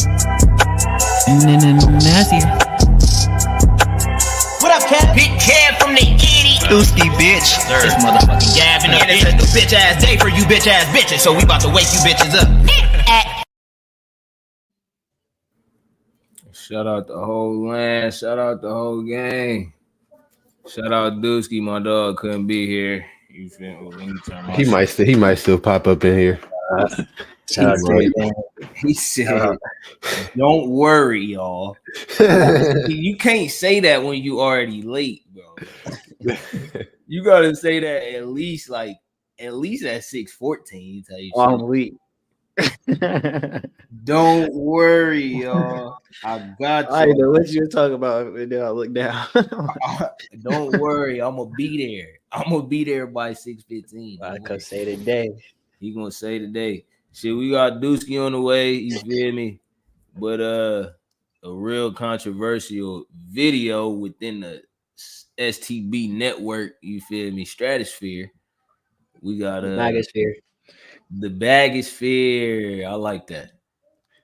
Nasty. What up, Cat? Big Cab from the Edie. Dooski, bitch. This motherfucking gabbing up. It's a new bitch ass day for you bitch ass bitches, so we about to wake you bitches up. Shout out the whole land. Shout out the whole gang. Shout out Dooski. My dog couldn't be here. You feel me? He might still pop up in here. He said, "Don't worry, y'all." You can't say that when you already late, bro. You gotta say that at least at 6:14. Tell you, I'm weak. Don't worry, y'all. I got you. I know what you're talking about, and then I look down. Don't worry, I'm gonna be there. I'm gonna be there by 6:15. I could say today. He gonna say today. Shit, we got Dooski on the way. You feel me? But a real controversial video within the STB network. You feel me? Stratosphere. We got Bagosphere. The Bagosphere. I like that.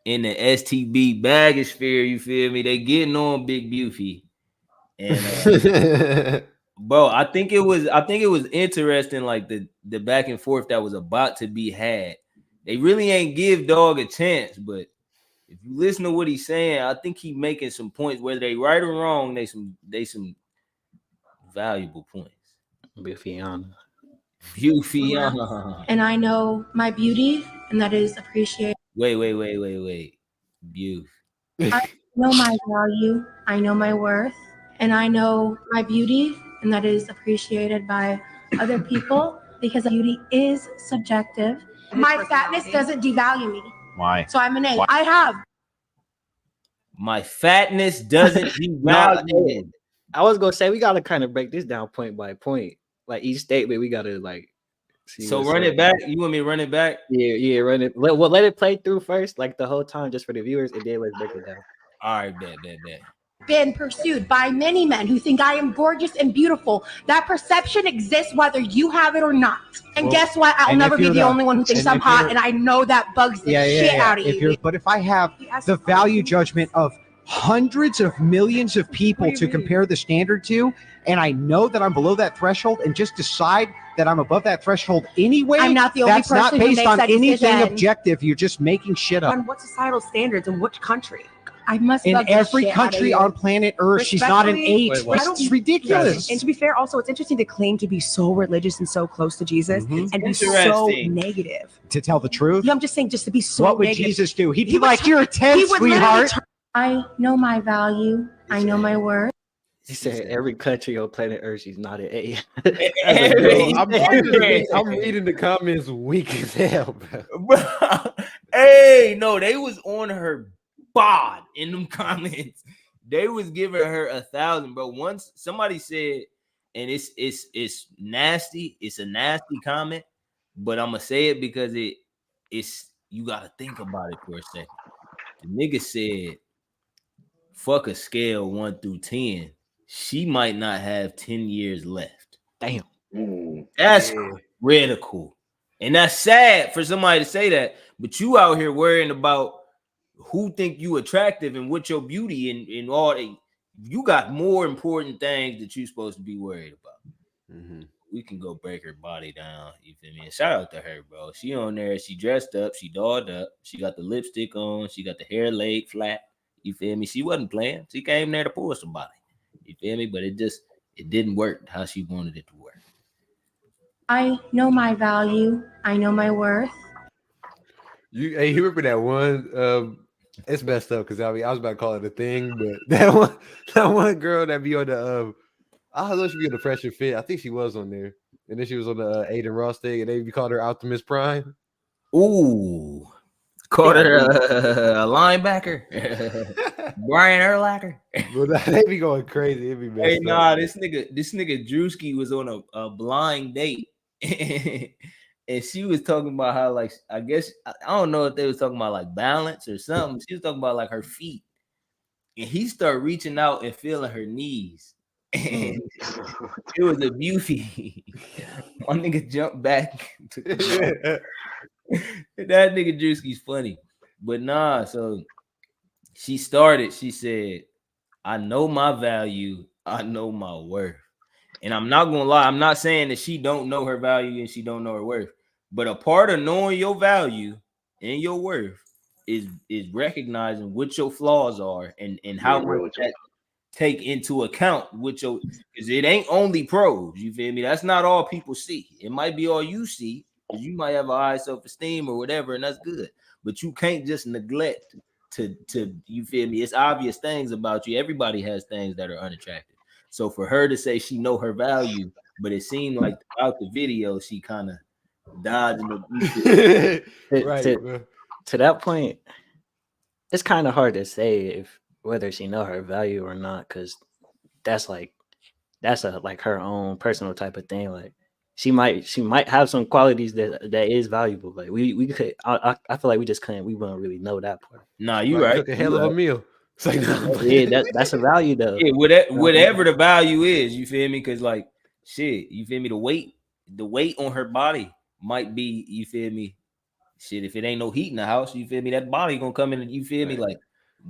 In the STB Bagosphere, you feel me? They getting on Big Beauty. And bro, I think it was interesting, like the back and forth that was about to be had. They really ain't give dog a chance, but if you listen to what he's saying, I think he's making some points, whether they right or wrong. They some valuable points. Beaufiana. And I know my beauty, and that is appreciated. Wait. Beauty. I know my value. I know my worth, and I know my beauty, and that is appreciated by other people because beauty is subjective. My fatness doesn't devalue me. Why? So I'm an A. I have. My fatness doesn't devalue me. I was gonna say we gotta kind of break this down point by point. Like each statement, we gotta like. So run it back. You want me to run it back? Yeah, run it. Let it play through first, like the whole time, just for the viewers, and then let's break it down. All right, bet. Been pursued by many men who think I am gorgeous and beautiful. That perception exists whether you have it or not. And guess what? I'll never be the only one who thinks I'm hot, and I know that bugs the shit out of you. But if I have the value judgment of hundreds of millions of people to compare the standard to, and I know that I'm below that threshold, and just decide that I'm above that threshold anyway, I'm not the only that's not person who based makes on that anything decision. objective. You're just making shit up. On what societal standards in which country? I must In bug the every shit out of country you. on planet Earth, she's not an eight. Wait, what? This is ridiculous. And to be fair, also, it's interesting to claim to be so religious and so close to Jesus and be so Interesting. negative. To tell the truth, Yeah, I'm just saying, just to be so what would negative. Jesus do? He'd be He would like, t- "You're a 10, he would literally sweetheart." I know my value. I know my worth. He said every country on planet Earth, she's not an A. I'm reading the comments weak as hell, bro. Bro, hey, no, they was on her bod in them comments. They was giving her 1,000, bro. Once somebody said, and it's nasty. It's a nasty comment, but I'm gonna say it because it's you gotta think about it for a second. The nigga said, "Fuck a scale 1 through 10. She might not have 10 years left." Damn. That's critical. And that's sad for somebody to say that, but you out here worrying about who think you attractive and what your beauty and all that. You got more important things that you supposed to be worried about. We can go break her body down. You feel me? And shout out to her, bro. She on there. She dressed up. She dolled up. She got the lipstick on. She got the hair laid flat. You feel me? She wasn't playing. She came there to pull somebody. You feel me? But it didn't work how she wanted it to work. I know my value. I know my worth. You remember that one? It's messed up because I was about to call it a thing, but that one girl that be on the I don't know if she be on the Fresh and Fit. I think she was on there, and then she was on the Aiden Ross thing, and they called her Optimus Prime. Ooh, called her a linebacker, Brian Urlacher. But they be going crazy. It be messed Hey, up. nah, this nigga Drewski was on a blind date. And she was talking about how, like, I guess I don't know if they was talking about like balance or something. She was talking about like her feet, and he started reaching out and feeling her knees. And it was a beauty. My nigga jumped back. That nigga Drewski's funny, but nah. So She started, she said, I know my value, I know my worth. And I'm not gonna lie, I'm not saying that she don't know her value and she don't know her worth, but a part of knowing your value and your worth is recognizing what your flaws are and how much that take into account with your, because it ain't only pros, you feel me? That's not all people see. It might be all you see, because you might have a high self-esteem or whatever, and that's good. But you can't just neglect to you feel me? It's obvious things about you. Everybody has things that are unattractive. So for her to say she know her value, but it seemed like throughout the video she kind of dodging the to that point, it's kind of hard to say if whether she know her value or not, because that's a like her own personal type of thing. Like she might have some qualities that is valuable. Like we could I feel like we wouldn't really know that part. Nah, you right. Took a hell of a meal. It's like, yeah, that's a value though. Yeah, whatever the value is, you feel me? Because like shit, you feel me? The weight on her body might be, you feel me? Shit, if it ain't no heat in the house, you feel me? That body gonna come in and you feel me? Like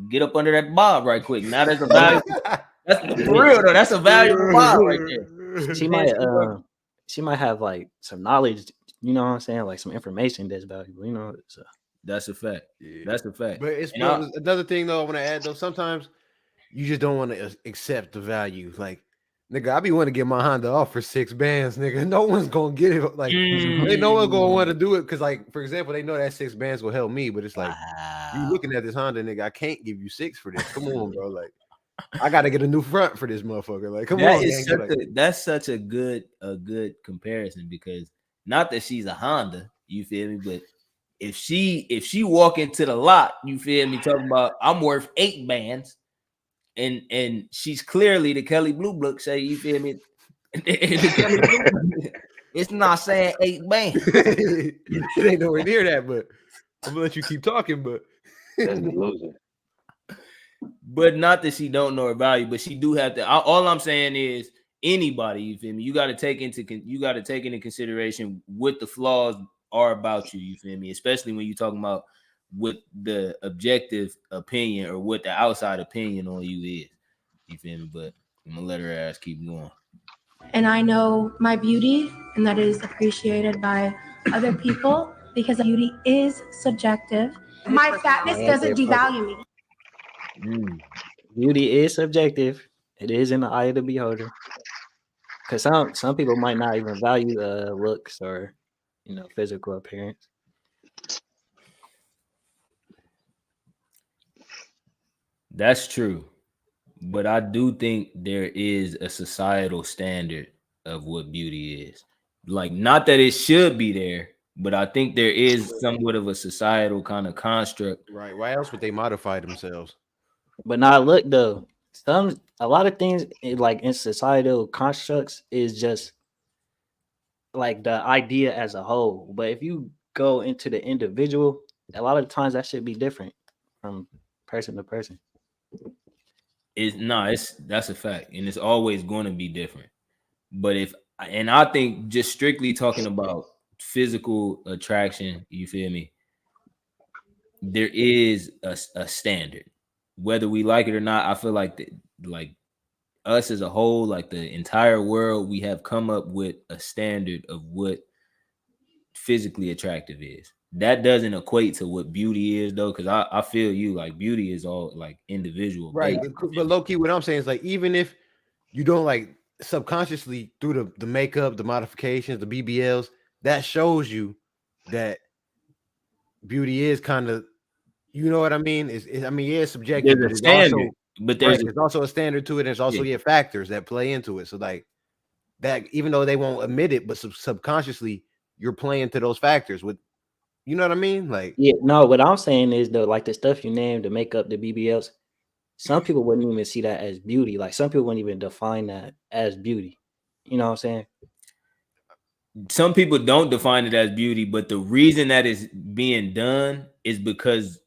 get up under that bob right quick. Now that's a value. That's for real though. That's a valuable bob right there. She might have like some knowledge, you know what I'm saying? Like some information that's valuable, you know. So that's a fact. Yeah. That's a fact. But it's another thing though. I want to add though. Sometimes you just don't want to accept the value. Like, nigga, I be wanting to get my Honda off for 6 bands, nigga. No one's gonna get it. Like, no one's gonna want to do it because, like, for example, they know that 6 bands will help me, but it's like you looking at this Honda, nigga. I can't give you 6 for this. Come on, bro. Like, I gotta get a new front for this motherfucker. Like, come on. That's such a good comparison because not that she's a Honda, you feel me, but if she walk into the lot, you feel me, talking about I'm worth 8 bands. And she's clearly the Kelly Blue Book say, you feel me? It's not saying 8 bands. It ain't nowhere near that, but I'm gonna let you keep talking. But but not that she don't know her value, but she do have to. All I'm saying is anybody, you feel me? You got to take into consideration what the flaws are about you. You feel me? Especially when you're talking about what the objective opinion or what the outside opinion on you is. You feel me? But I'm gonna let her ass keep going. And I know my beauty, and that is appreciated by other people because beauty is subjective. My fatness doesn't devalue me. Beauty is subjective. It is in the eye of the beholder. Because some people might not even value looks or, you know, physical appearance. That's true, but I do think there is a societal standard of what beauty is. Like, not that it should be there, but I think there is somewhat of a societal kind of construct. Right. Why else would they modify themselves? But now look though, a lot of things like in societal constructs is just like the idea as a whole. But if you go into the individual, a lot of times that should be different from person to person. That's a fact, and it's always going to be different. But I think just strictly talking about physical attraction, you feel me? There is a standard, whether we like it or not. I feel like like us as a whole, like the entire world, we have come up with a standard of what physically attractive is. That doesn't equate to what beauty is though, because I feel you, like beauty is all like individual, right? But low key, what I'm saying is like even if you don't like subconsciously through the makeup, the modifications, the BBLs, that shows you that beauty is kind of, you know what I mean? It's subjective. There's a standard, but there's also a standard to it. And there's also factors that play into it. So like that, even though they won't admit it, but subconsciously you're playing to those factors with. You know what I mean? Like, yeah, no, what I'm saying is though, like the stuff you named, the makeup, the BBLs, some people wouldn't even see that as beauty. Like some people wouldn't even define that as beauty. You know what I'm saying? Some people don't define it as beauty, but the reason that is being done is because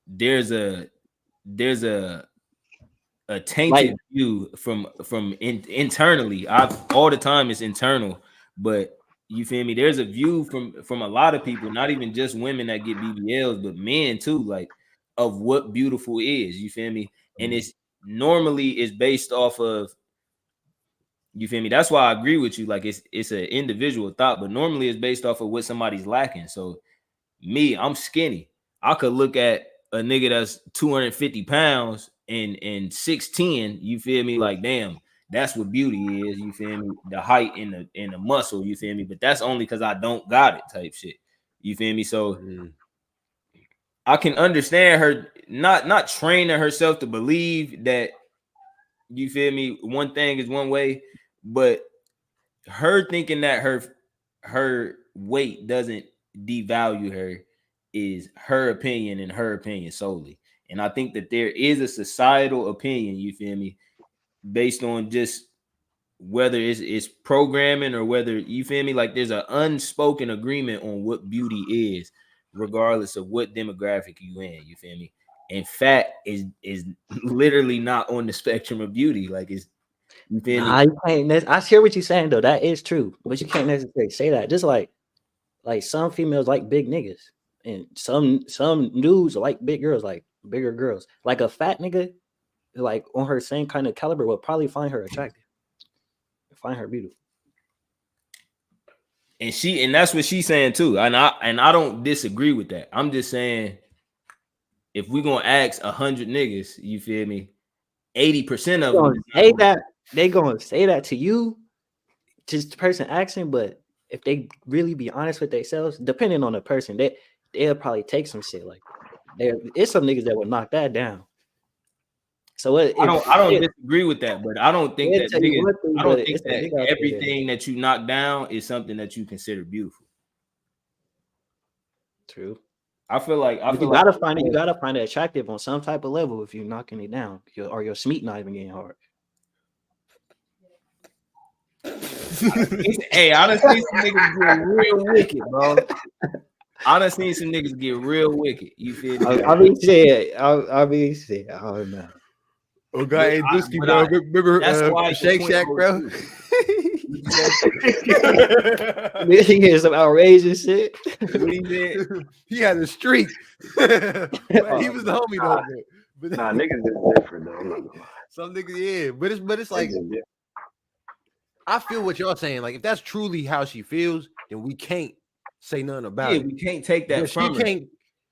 there's a tainted view from internally. All the time it's internal, but you feel me? There's a view from a lot of people, not even just women that get BBLs, but men too. Like of what beautiful is. You feel me? And it's normally is based off of, you feel me? That's why I agree with you. Like it's an individual thought, but normally it's based off of what somebody's lacking. So me, I'm skinny. I could look at a nigga that's 250 pounds and 6'10", you feel me? Like, damn, that's what beauty is, you feel me? The height and the muscle, you feel me? But that's only because I don't got it type shit. You feel me? So I can understand her not training herself to believe that, you feel me, one thing is one way, but her thinking that her weight doesn't devalue her is her opinion and her opinion solely. And I think that there is a societal opinion, you feel me, based on just whether it's programming or whether, you feel me, like there's an unspoken agreement on what beauty is, regardless of what demographic you in, you feel me. And fat is literally not on the spectrum of beauty. Like it's, you feel me? You can't, I hear what you're saying though. That is true, but you can't necessarily say that. Just like some females like big niggas, and some dudes like big girls, like bigger girls. Like a fat nigga, like on her same kind of caliber, would probably find her attractive, find her beautiful. And that's what she's saying too. And I don't disagree with that. I'm just saying, if we're gonna ask 100 niggas, you feel me, 80% of them say that. They gonna say that to you, just the person asking. But if they really be honest with themselves, depending on the person, they'll probably take some shit. Like it's some niggas that would knock that down. So I don't disagree with that, but I don't think that niggas, I don't think that everything that you knock down is something that you consider beautiful. True. I feel like you gotta find it attractive on some type of level if you're knocking it down, or your smeat not even getting hard. Hey, I done seen some niggas get real wicked, bro. I done seen some niggas get real wicked. You feel me? I mean, shit. I mean, shit. I don't know. Oh God, hey, Dusky, bro. Remember Shake Shack, bro? He had some outrageous shit. What he did? He had a streak. He was the homie though. But Nah, niggas is different though. I'm not gonna lie. Some niggas, yeah. But it's like, I feel what y'all saying. Like, if that's truly how she feels, then we can't say nothing about it. We can't take that from her.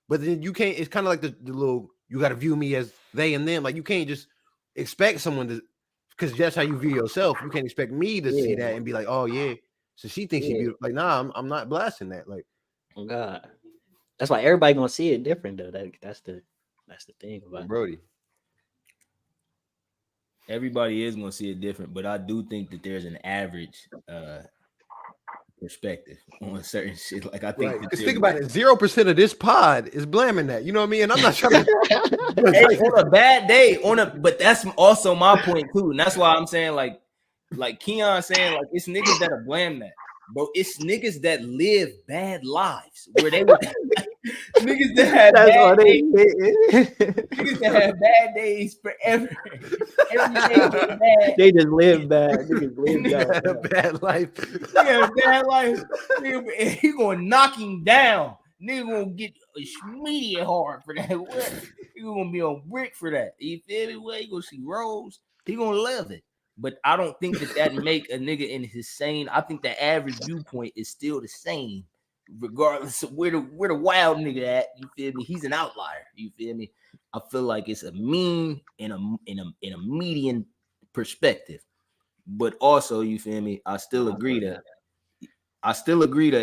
But then you can't. It's kind of like the little, you got to view me as they and them. Like, you can't just expect someone to, because that's how you view yourself. You can't expect me to see that and be like, oh yeah, so she thinks she beautiful. Like, nah, I'm not blasting that. Like, oh God, that's why everybody gonna see it different though. That's the thing about Brody. Everybody is gonna see it different, but I do think that there's an average perspective on certain shit. Like, I think, because think about it, 0% of this pod is blaming that. You know what I mean? And I'm not trying to. Hey, on a bad day, but that's also my point too, and that's why I'm saying, like Keon saying, like, it's niggas that are blame that, bro. It's niggas that live bad lives where they would niggas that have bad days. Niggas that have bad days forever. Every day is bad. They just live bad. Niggas live bad. Bad life. Yeah, bad life. Nigga, he gonna knock him down. Nigga gonna get medium hard for that. He gonna be on brick for that. You feel me? Well, he gonna see Rose. He gonna love it. But I don't think that make a nigga in his sane. I think the average viewpoint is still the same, regardless of where the wild nigga at. You feel me? He's an outlier. You feel me? I feel like it's a mean in a median perspective. But also, you feel me? I still agree that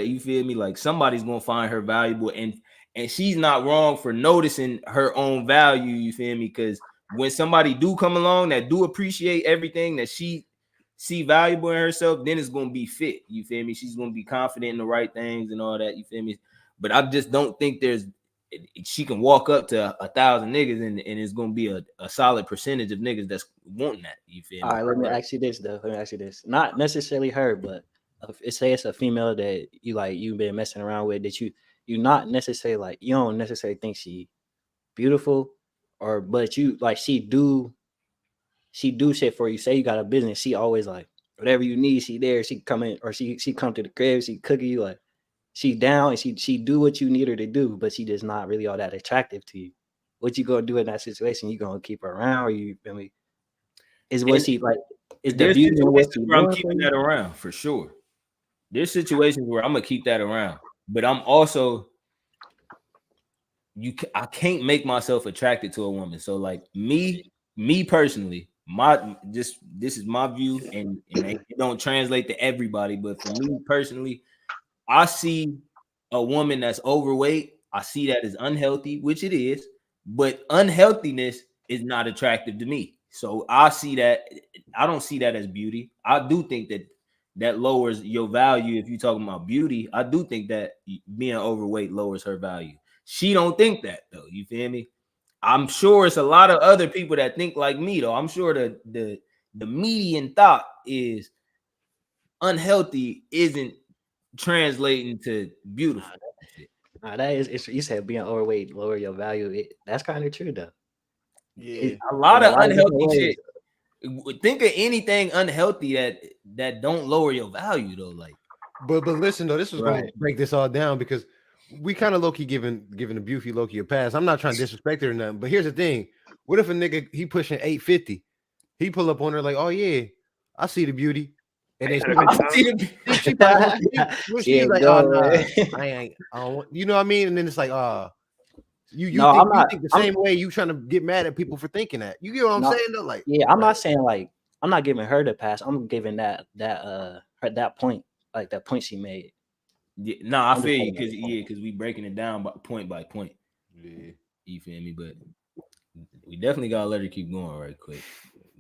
you feel me, like, somebody's gonna find her valuable, and she's not wrong for noticing her own value. You feel me? Because when somebody do come along that do appreciate everything that she see valuable in herself, then it's gonna be fit. You feel me? She's gonna be confident in the right things and all that. You feel me? But I just don't think she can walk up to 1,000 niggas and it's gonna be a solid percentage of niggas that's wanting that. You feel me? All right, let me ask you this though. Not necessarily her, but say it's a female that you've been messing around with, that you not necessarily, like, you don't necessarily think she beautiful, but you, like, she do shit for you. Say you got a business, she always, like, whatever you need, she there. She come in, or she come to the crib, she cook you, like, she down, and she do what you need her to do, but she just not really all that attractive to you. what you gonna do in that situation? You gonna keep her around, or you feel me? Is what she like? Is the There's beauty in what situations she where I'm doing for keeping you? that around for sure. There's situations where I'm gonna keep that around, but I'm also I can't make myself attracted to a woman. So like me personally, this is my view, and it don't translate to everybody, but for me personally, I see a woman that's overweight. I see that as unhealthy, which it is, but unhealthiness is not attractive to me. So I see that. I don't see that as beauty. I do think that lowers your value if you're talking about beauty. I do think that being overweight lowers her value. She don't think that though. You feel me? I'm sure it's a lot of other people that think like me though. I'm sure the median thought is unhealthy isn't translating to beautiful. Nah, that is. You said being overweight lower your value. That's kind of true though. Yeah. A lot In of different unhealthy ways. shit. Think of anything unhealthy that don't lower your value though. Like, But listen though, this was gonna Right. break this all down because we kind of low key giving the beauty low key a pass. I'm not trying to disrespect her or nothing, but here's the thing: what if a nigga he pushing 850? He pull up on her like, oh yeah, I see the beauty, and then she probably She she's ain't like, oh going, nah, man. I don't want, you know what I mean? And then it's like, you No, I'm you not. think the same way you trying to get mad at people for thinking that. You get what I'm No, saying though? Like, yeah, I'm not saying like I'm not giving her the pass. I'm giving her that point, like that point she made. yeah, nah, I I'm just feel you talking about the point. because we breaking it down by point. yeah. You feel me? But we definitely gotta let her keep going right quick,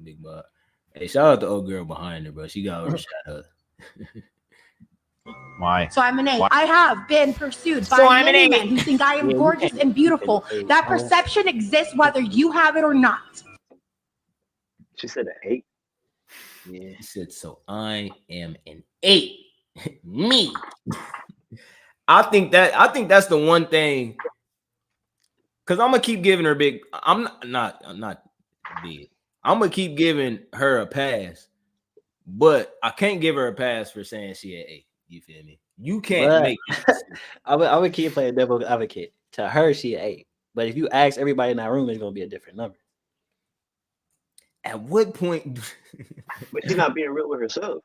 big Bob. Hey, shout out the old girl behind her, bro. She got overshot us. Why? So I'm an 8. Why? I have been pursued by I'm an many 8. men who think I am Yeah, you gorgeous can't and beautiful. keep it That eight. perception exists whether you have it or not. She said an 8. Yeah. He said, so I am an 8. Me. I think that's the one thing. Cause I'm gonna keep giving her big. I'm not big. I'm gonna keep giving her a pass, but I can't give her a pass for saying she at 8. You feel me? You can't But make. I would keep playing devil's advocate. To her, she 8. But if you ask everybody in that room, it's gonna be a different number. At what point? But she's not being real with herself.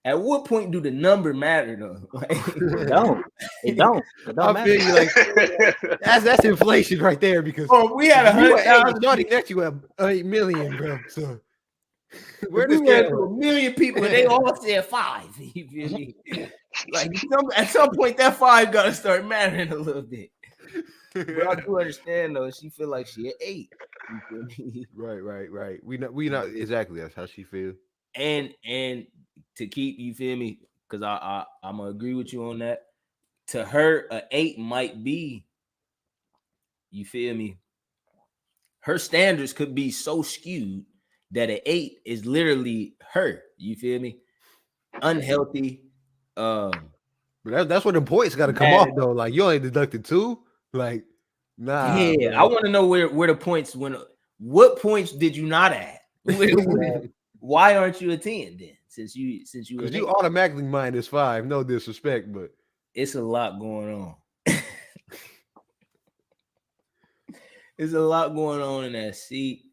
At what point do the number matter though? Like, It don't. It don't. It don't I feel matter. you like that's inflation right there because oh, we had you at 100,000. Naughty next you have 8 million, bro. So where We does went to 1 million people and they all said 5. You feel me? Like at some point that 5 gotta start mattering a little bit. But I do understand though. She feel like she at 8. You feel me? Right. We not exactly that's how she feels. And to keep, you feel me? Because I'm gonna agree with you on that. To her, a 8 might be, you feel me? Her standards could be so skewed that an 8 is literally her. You feel me? Unhealthy. But that's where the points got to come off though. Like you only deducted 2. Like, nah. Yeah, bro. I want to know where the points went. What points did you not add? Why aren't you a 10 then? Since you Because you automatically minus 5. No disrespect, but it's a lot going on. It's a lot going on in that seat,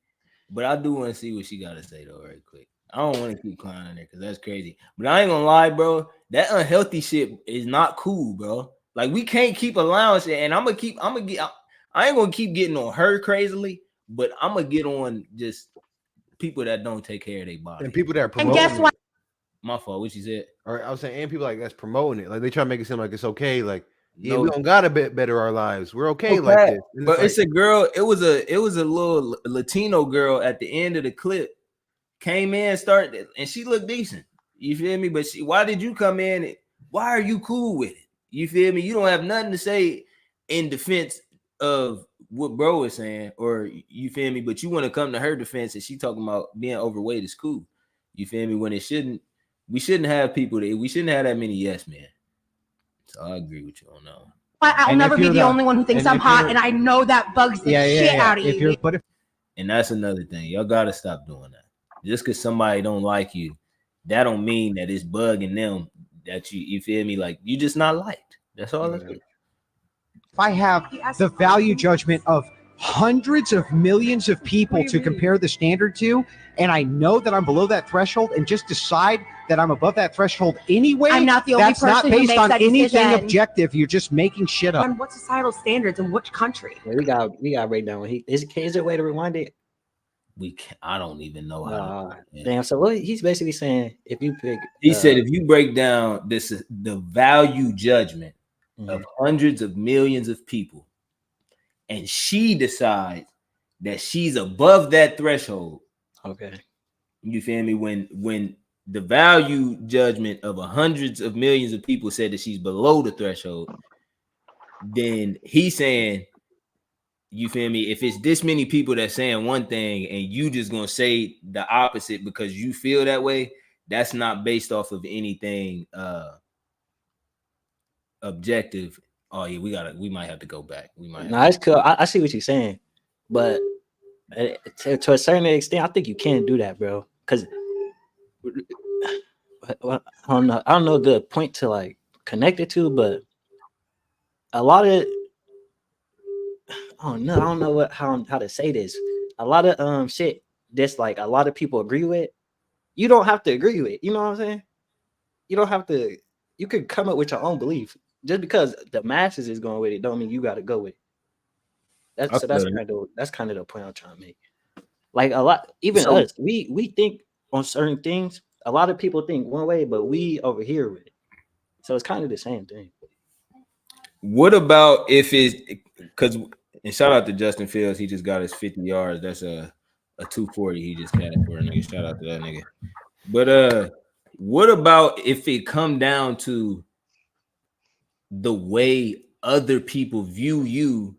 but I do want to see what she got to say though, right quick. I don't want to keep clowning her because that's crazy. But I ain't gonna lie, bro. That unhealthy shit is not cool, bro. Like we can't keep allowing it, and I ain't gonna keep getting on her crazily, but I'm gonna get on just people that don't take care of their body and people that are And promoting. guess what? My fault. What she said? Or I was saying, and people like that's promoting it. Like they try to make it seem like it's okay. Like, yeah, No, we don't gotta better our lives. We're okay like this. And but like, it's a girl. It was a little Latino girl at the end of the clip. Came in, started, and she looked decent. You feel me? But why did you come in? Why are you cool with it? You feel me? You don't have nothing to say in defense of what bro is saying, or you feel me? But you want to come to her defense, and she talking about being overweight is cool. You feel me? When it shouldn't. We shouldn't have people that we shouldn't have that many yes men. So I agree with you on that one. I'll never be the only one who thinks I'm hot, and I know that bugs the shit out of you. And that's another thing. Y'all gotta stop doing that. Just because somebody don't like you, that don't mean that it's bugging them that you feel me? Like you just not liked. That's all it is. I have the value judgment of hundreds of millions of people to compare the standard to, and I know that I'm below that threshold, and just decide that I'm above that threshold anyway, I'm not the only that's not person who based makes on that anything decision. objective. You're just making shit up. On what societal standards in which country? Yeah, we got break down. Is there a way to rewind it? We can I don't even know how. Damn. So what he's basically saying, if you pick, He said if you break down this is the value judgment of hundreds of millions of people, and she decides that she's above that threshold. Okay. You feel me? When the value judgment of hundreds of millions of people said that she's below the threshold, then he's saying, you feel me? If it's this many people that's saying one thing and you just gonna say the opposite because you feel that way, that's not based off of anything objective. Oh yeah, we might have to go back. We might. No, it's cool. I see what you're saying, but to a certain extent, I think you can do that, bro. Because I don't know the point to like connect it to, but a lot of I don't know how to say this. A lot of shit that's like a lot of people agree with, you don't have to agree with. You know what I'm saying? You don't have to. You could come up with your own belief. Just because the masses is going with it, don't mean you got to go with it. That's kind of the point I'm trying to make. Like a lot, even us, we think on certain things. A lot of people think one way, but we over here with it. So it's kind of the same thing. What about if it's because? And shout out to Justin Fields, he just got his 50 yards. That's a 240 he just catch for a nigga. Shout out to that nigga. But what about if it come down to the way other people view you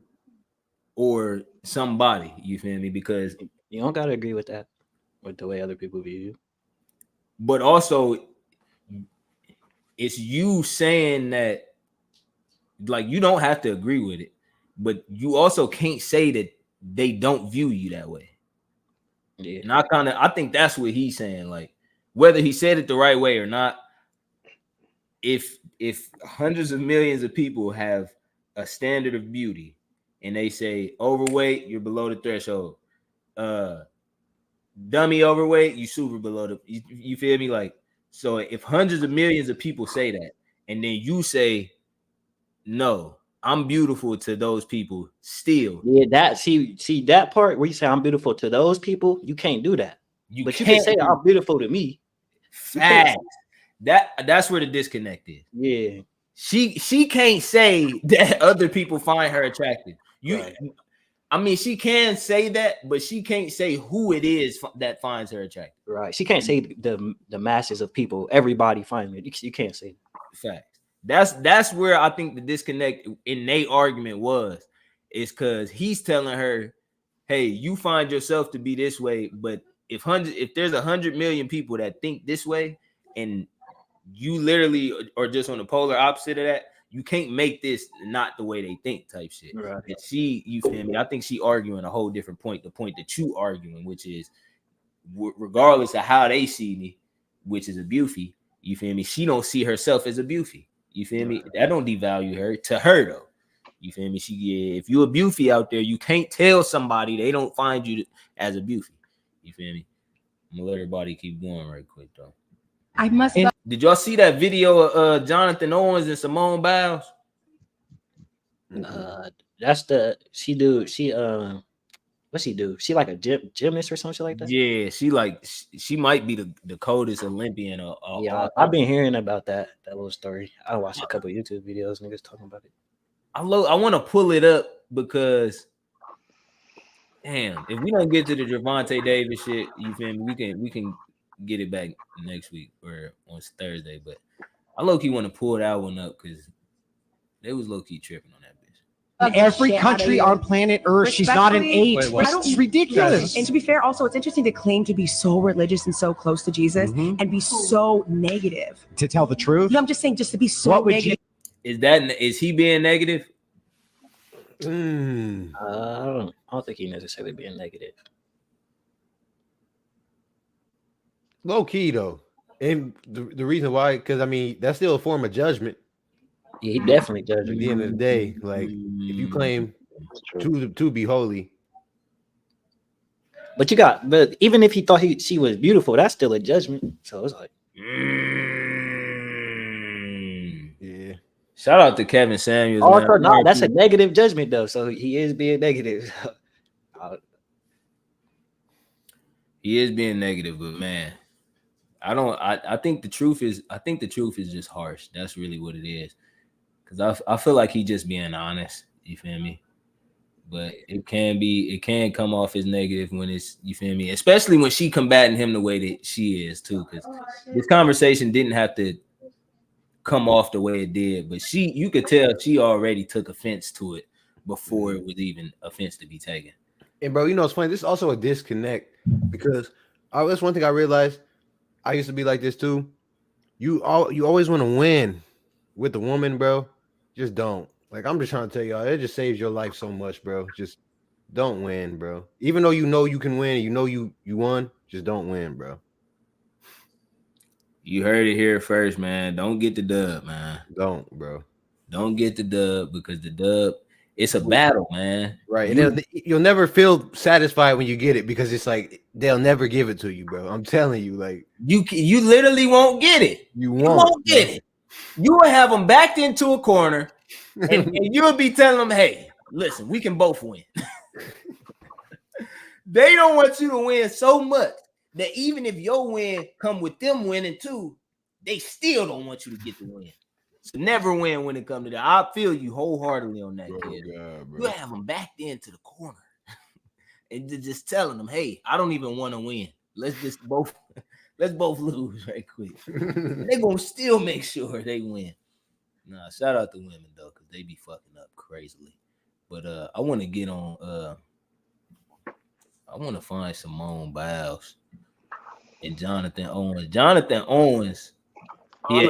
or somebody? You feel me? Because you don't gotta agree with that, with the way other people view you. But also, it's you saying that, like, you don't have to agree with it, but you also can't say that they don't view you that way. Yeah. And I think that's what he's saying. Like, whether he said it the right way or not, if hundreds of millions of people have a standard of beauty and they say overweight, you're below the threshold. Dummy overweight, you super below the. You feel me? Like, so if hundreds of millions of people say that, and then you say, no, I'm beautiful to those people still. Yeah, that see that part where you say I'm beautiful to those people, you can't do that. But you can say I'm beautiful to me. Facts. That's where the disconnect is. Yeah. She can't say that other people find her attractive. Right. I mean, she can say that, but she can't say who it is that finds her attractive. Right. She can't say the masses of people, everybody finds me. You can't say that. Facts. That's where I think the disconnect in their argument was, is because he's telling her, hey, you find yourself to be this way, but if there's 100 million people that think this way, and you literally are just on the polar opposite of that, you can't make this not the way they think type shit. Right. And you feel me? I think she arguing a whole different point, the point that you arguing, which is regardless of how they see me, which is a beauty, you feel me? She don't see herself as a beauty. You feel me? That don't devalue her. To her though, you feel me? If you a beauty out there, you can't tell somebody they don't find you as a beauty. You feel me? I'm gonna let everybody keep going right quick though. I must. Did y'all see that video of Jonathan Owens and Simone Biles? That's what's she do? She like a gymnast or something like that? Yeah, she might be the coldest Olympian. Yeah, I've been hearing about that little story. I watched a couple of YouTube videos, niggas talking about it. I want to pull it up because, damn, if we don't get to the Gervonta Davis shit, you feel me? We can get it back next week or on Thursday. But I low key want to pull that one up because they was low key tripping on that bitch. In every country on planet Earth, she's not an 8. It's ridiculous. And to be fair, also, it's interesting to claim to be so religious and so close to Jesus and be so negative. To tell the truth? No, I'm just saying, just to be so negative. Is he being negative? I don't think he necessarily being negative. Low key though, and the reason why, because I mean that's still a form of judgment. Yeah, he definitely At judging. the end of the day, like if you claim to be holy, But even if he thought she was beautiful, that's still a judgment. So it's like, yeah. Shout out to Kevin Samuels. oh, Man. no, that's a negative judgment though. So he is being negative. He is being negative, but man, I think the truth is just harsh. That's really what it is. Because I feel like he just being honest. You feel me? But it can come off as negative when it's, you feel me? Especially when she combating him the way that she is too. Because this conversation didn't have to come off the way it did, but you could tell she already took offense to it before it was even offense to be taken. And bro, you know it's funny. This is also a disconnect because that's one thing I realized. I used to be like this too. You always want to win with the woman, bro. Just don't. Like I'm just trying to tell y'all, it just saves your life so much, bro. Just don't win, bro. Even though you know you can win, and you know you won, just don't win, bro. You heard it here first, man. Don't get the dub, man. Don't, bro. Don't get the dub because the dub, it's a battle, man. Right. And you'll never feel satisfied when you get it because it's like they'll never give it to you, bro. I'm telling you, like you literally won't get it. You won't get it. You will have them backed into a corner, and you'll be telling them, "Hey, listen, we can both win." They don't want you to win so much that even if your win come with them winning too, they still don't want you to get the win. So never win when it comes to that. I feel you wholeheartedly on that, kid. You have them backed into the corner and just telling them, "Hey, I don't even want to win. Let's both lose right quick." They're gonna still make sure they win. Nah, shout out to women though, because they be fucking up crazily. But I want to get on I want to find Simone Biles and Jonathan Owens. Jonathan Owens. Yeah,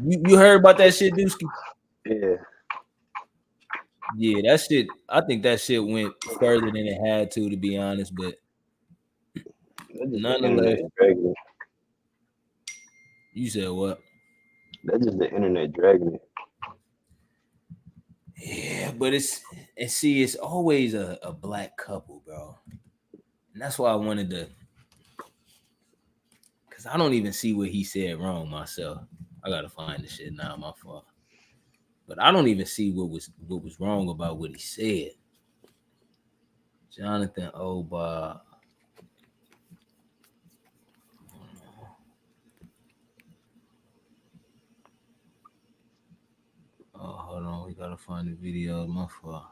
you heard about that shit, Dusky? Yeah. Yeah, that shit. I think that shit went further than it had to be honest. But nonetheless, you said what? That's just the internet dragging it. Yeah, but it's always a black couple, bro. And that's why I wanted to, because I don't even see what he said wrong myself. I gotta find the shit now, my fault. But I don't even see what was wrong about what he said. Jonathan Oba. Oh, hold on. We gotta find the video. My fault.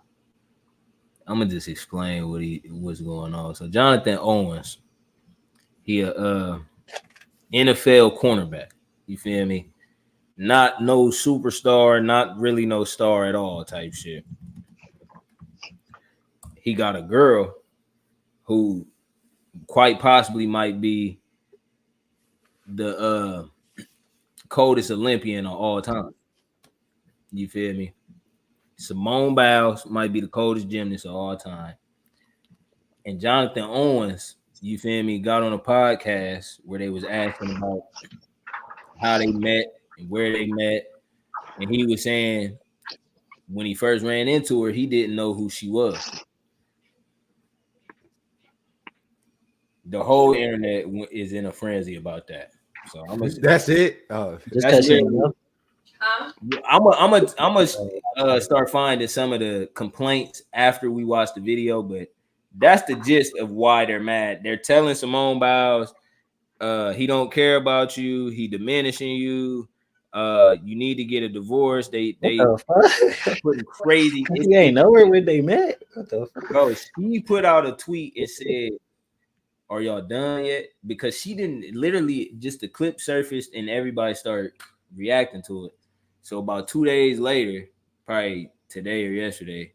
I'm gonna just explain what's going on. So Jonathan Owens, he a NFL cornerback. You feel me? Not no superstar, not really no star at all type shit. He got a girl who quite possibly might be the coldest Olympian of all time. You feel me? Simone Biles might be the coldest gymnast of all time. And Jonathan Owens, you feel me, got on a podcast where they was asking about how they met and where they met. And he was saying when he first ran into her, he didn't know who she was. The whole internet is in a frenzy about that. So that's it. Oh, that's it. I'm gonna start finding some of the complaints after we watch the video, but that's the gist of why they're mad. They're telling Simone Biles, he don't care about you, he diminishing you, you need to get a divorce. They putting crazy. He ain't nowhere where they met. What the fuck? Bro, she put out a tweet and said, "Are y'all done yet?" Because she didn't, literally just the clip surfaced and everybody started reacting to it. So about 2 days later, probably today or yesterday,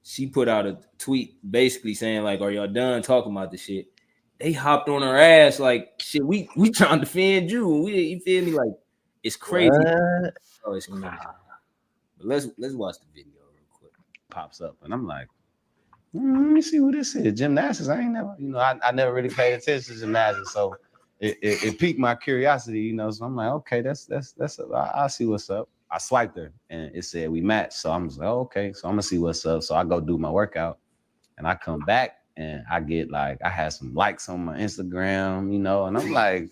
she put out a tweet basically saying like, "Are y'all done talking about the shit?" They hopped on her ass like, "Shit, we trying to defend you." You feel me? Like, it's crazy. Oh, it's crazy. But let's watch the video real quick. Pops up and I'm like, let me see what this is. Gymnastics. I ain't never, I never really paid attention to gymnastics, so it piqued my curiosity, So I'm like, okay, that's I'll see what's up. I swiped her and it said we matched. So I'm just like, oh, okay. So I'm gonna see what's up. So I go do my workout and I come back and I get like, I had some likes on my Instagram, you know, and I'm like,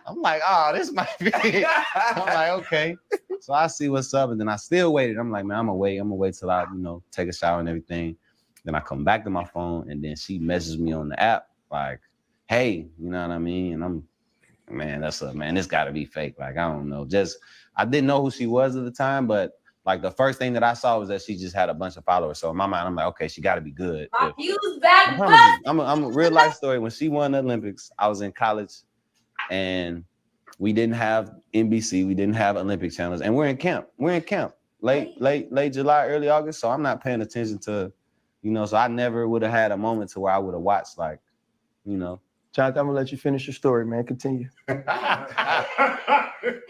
oh, this might be it. I'm like, okay. So I see what's up, and then I still waited. I'm like, man, I'm gonna wait till I, you know, take a shower and everything. Then I come back to my phone, and then she messages me on the app, like, hey, you know what I mean? And I'm, man, this gotta be fake. Like, I don't know. I didn't know who she was at the time, but like the first thing that I saw was that she just had a bunch of followers. So in my mind, I'm like, okay, she gotta be good. I'm a real life story. When she won the Olympics, I was in college and we didn't have NBC, we didn't have Olympic channels, and we're in camp. Late July, early August. So I'm not paying attention to, you know, so I never would have had a moment to where I would have watched, like, you know. Jonathan, I'm gonna let you finish your story, man. Continue.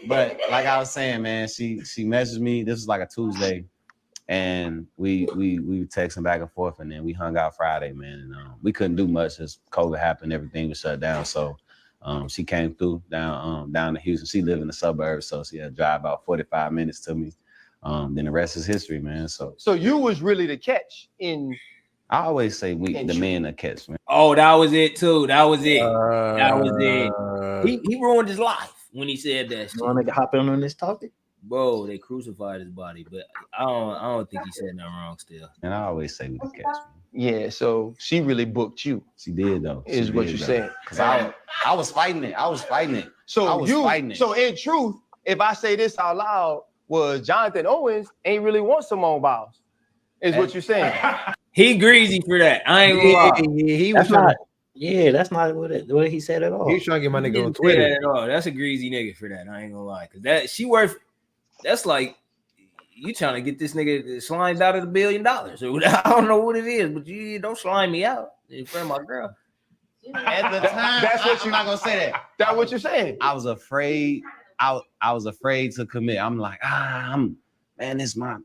But like I was saying, man, she messaged me. This was like a Tuesday, and we texting back and forth, and then we hung out Friday, man. And we couldn't do much as COVID happened, everything was shut down. So she came through down to Houston. She lived in the suburbs, so she had to drive about 45 minutes to me. Then the rest is history, man. So you was really the catch in. I always say the men that catch, man. Oh, that was it too. That was it. He ruined his life when he said that shit. You want to hop on this topic? Bro, they crucified his body, but I don't think he said nothing wrong still. And I always say we the catch. Yeah, so she really booked you. She did though. Is what you're saying? Because I was fighting it. So in truth, if I say this out loud, was Jonathan Owens ain't really want Simone Biles, is what you're saying? He greasy for that. I ain't gonna lie. That's not what he said at all. He was trying to get my nigga on Twitter. Twitter. That at all. That's a greasy nigga for that. I ain't gonna lie, because that's like you trying to get this nigga slimed out of $1 billion. I don't know what it is, but you don't slime me out in front of my girl. At the time, I'm not gonna say that. That's what you're saying. I was afraid. I was afraid to commit. I'm like, man, this my